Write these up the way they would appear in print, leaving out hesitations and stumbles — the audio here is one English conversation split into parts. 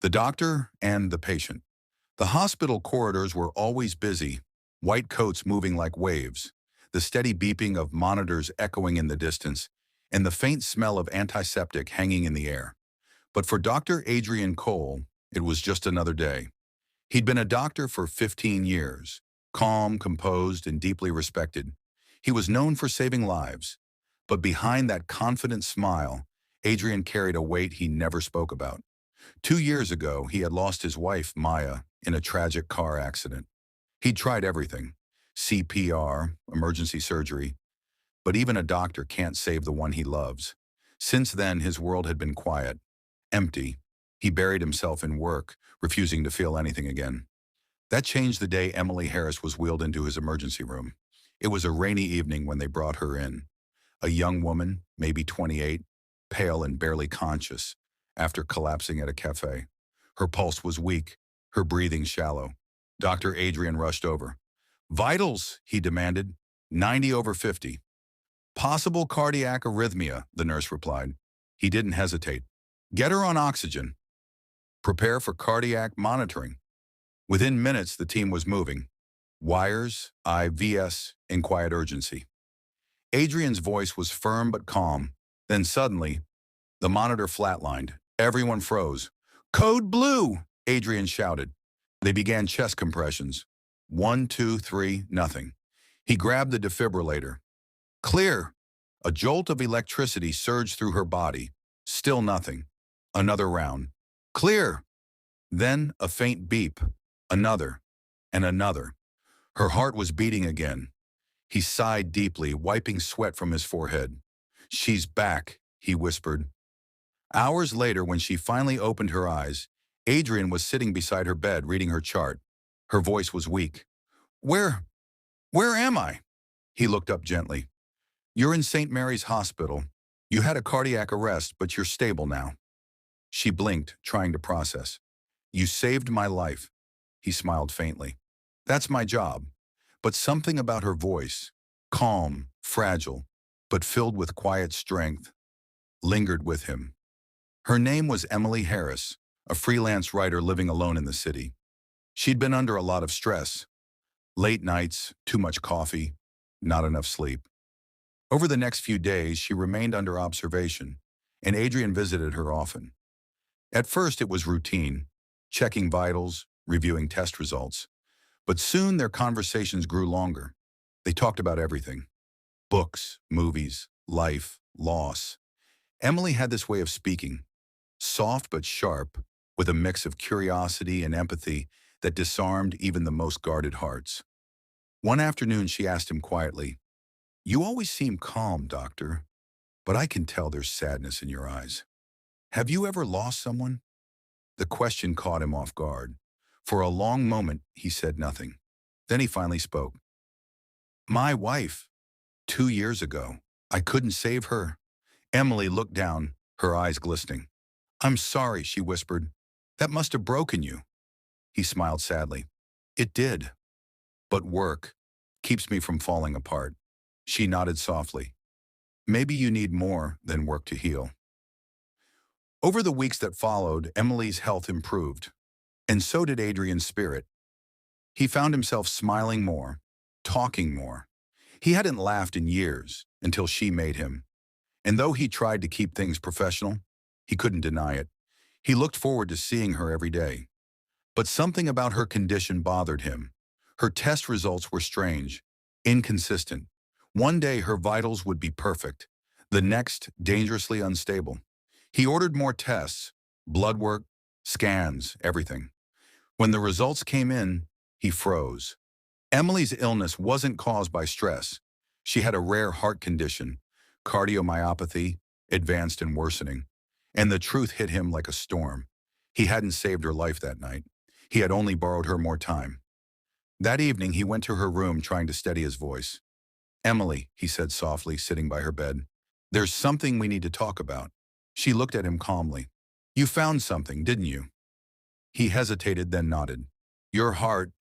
The doctor and the patient. The hospital corridors were always busy, white coats moving like waves, the steady beeping of monitors echoing in the distance, and the faint smell of antiseptic hanging in the air. But for Dr. Adrian Cole, it was just another day. He'd been a doctor for 15 years, calm, composed, and deeply respected. He was known for saving lives. But behind that confident smile, Adrian carried a weight he never spoke about. 2 years ago, he had lost his wife, Maya, in a tragic car accident. He'd tried everything: CPR, emergency surgery, but even a doctor can't save the one he loves. Since then, his world had been quiet, empty. He buried himself in work, refusing to feel anything again. That changed the day Emily Harris was wheeled into his emergency room. It was a rainy evening when they brought her in. A young woman, maybe 28, pale and barely conscious, after collapsing at a cafe. Her pulse was weak, her breathing shallow. Dr. Adrian rushed over. "Vitals," he demanded. 90 over 50. "Possible cardiac arrhythmia," the nurse replied. He didn't hesitate. "Get her on oxygen. Prepare for cardiac monitoring." Within minutes, the team was moving. Wires, IVS, in quiet urgency. Adrian's voice was firm but calm. Then suddenly, the monitor flatlined. Everyone froze. "Code blue!" Adrian shouted. They began chest compressions. 1, 2, 3, nothing. He grabbed the defibrillator. Clear! A jolt of electricity surged through her body. Still nothing. Another round. Clear! Then a faint beep. Another. And another. Her heart was beating again. He sighed deeply, wiping sweat from his forehead. "She's back," he whispered. Hours later, when she finally opened her eyes, Adrian was sitting beside her bed reading her chart. Her voice was weak. Where am I?" He looked up gently. "You're in St. Mary's Hospital. You had a cardiac arrest, but you're stable now." She blinked, trying to process. "You saved my life." He smiled faintly. "That's my job." But something about her voice, calm, fragile, but filled with quiet strength, lingered with him. Her name was Emily Harris, a freelance writer living alone in the city. She'd been under a lot of stress. Late nights, too much coffee, not enough sleep. Over the next few days, she remained under observation, and Adrian visited her often. At first, it was routine, checking vitals, reviewing test results. But soon their conversations grew longer. They talked about everything: books, movies, life, loss. Emily had this way of speaking, soft but sharp, with a mix of curiosity and empathy that disarmed even the most guarded hearts. One afternoon, she asked him quietly, "You always seem calm, doctor, but I can tell there's sadness in your eyes. Have you ever lost someone?" The question caught him off guard. For a long moment, he said nothing. Then he finally spoke. "My wife, 2 years ago. I couldn't save her." Emily looked down, her eyes glistening. "I'm sorry," she whispered. "That must have broken you." He smiled sadly. "It did. But work keeps me from falling apart." She nodded softly. "Maybe you need more than work to heal." Over the weeks that followed, Emily's health improved. And so did Adrian's spirit. He found himself smiling more, talking more. He hadn't laughed in years until she made him. And though he tried to keep things professional, he couldn't deny it. He looked forward to seeing her every day. But something about her condition bothered him. Her test results were strange, inconsistent. One day her vitals would be perfect, the next dangerously unstable. He ordered more tests, blood work, scans, everything. When the results came in, he froze. Emily's illness wasn't caused by stress. She had a rare heart condition, cardiomyopathy, advanced and worsening. And the truth hit him like a storm. He hadn't saved her life that night. He had only borrowed her more time. That evening, he went to her room trying to steady his voice. "Emily," he said softly, sitting by her bed, "there's something we need to talk about." She looked at him calmly. "You found something, didn't you?" He hesitated, then nodded. "Your heart,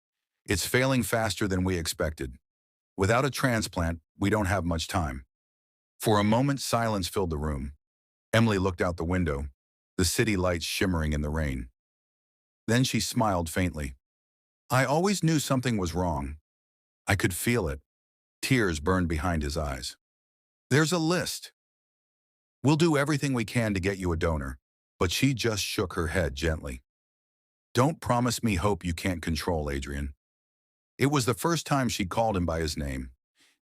it's failing faster than we expected. Without a transplant, we don't have much time." For a moment, silence filled the room. Emily looked out the window, the city lights shimmering in the rain. Then she smiled faintly. I always knew something was wrong. I could feel it. Tears burned behind his eyes. There's a list. We'll do everything we can to get you a donor. But she just shook her head gently. Don't promise me hope you can't control, Adrian. It was the first time she'd called him by his name.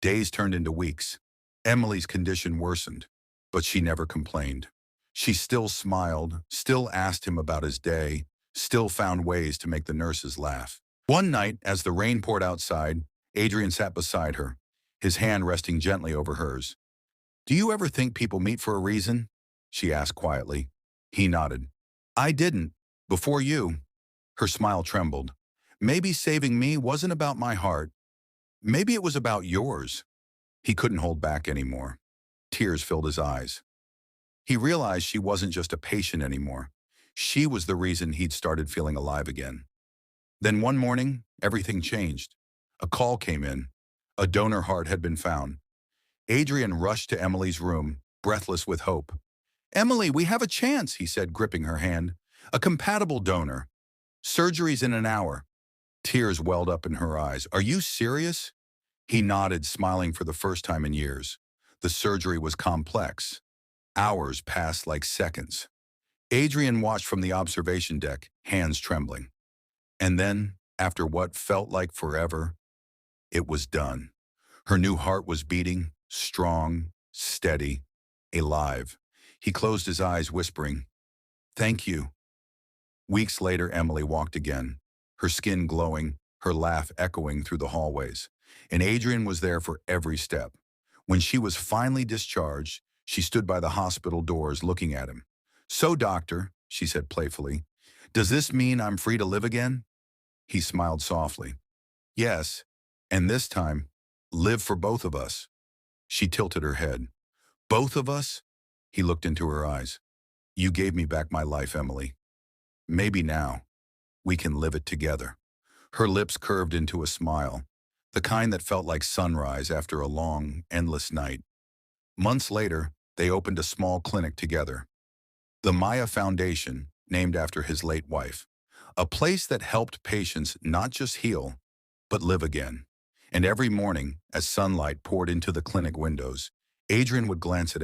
Days turned into weeks. Emily's condition worsened, but she never complained. She still smiled, still asked him about his day, still found ways to make the nurses laugh. One night, as the rain poured outside, Adrian sat beside her, his hand resting gently over hers. Do you ever think people meet for a reason? She asked quietly. He nodded. I didn't. Before you. Her smile trembled. Maybe saving me wasn't about my heart. Maybe it was about yours. He couldn't hold back anymore. Tears filled his eyes. He realized she wasn't just a patient anymore. She was the reason he'd started feeling alive again. Then one morning, everything changed. A call came in. A donor heart had been found. Adrian rushed to Emily's room, breathless with hope. Emily, we have a chance, he said, gripping her hand. A compatible donor. Surgery's in an hour. Tears welled up in her eyes. Are you serious? He nodded, smiling for the first time in years. The surgery was complex. Hours passed like seconds. Adrian watched from the observation deck, hands trembling. And then, after what felt like forever, it was done. Her new heart was beating, strong, steady, alive. He closed his eyes, whispering, Thank you. Weeks later, Emily walked again, her skin glowing, her laugh echoing through the hallways. And Adrian was there for every step. When she was finally discharged, she stood by the hospital doors looking at him. So, doctor, she said playfully, does this mean I'm free to live again? He smiled softly. Yes, and this time, live for both of us. She tilted her head. Both of us? He looked into her eyes. You gave me back my life, Emily. Maybe now, we can live it together. Her lips curved into a smile, the kind that felt like sunrise after a long, endless night. Months later, they opened a small clinic together. The Maya Foundation, named after his late wife. A place that helped patients not just heal, but live again. And every morning, as sunlight poured into the clinic windows, Adrian would glance at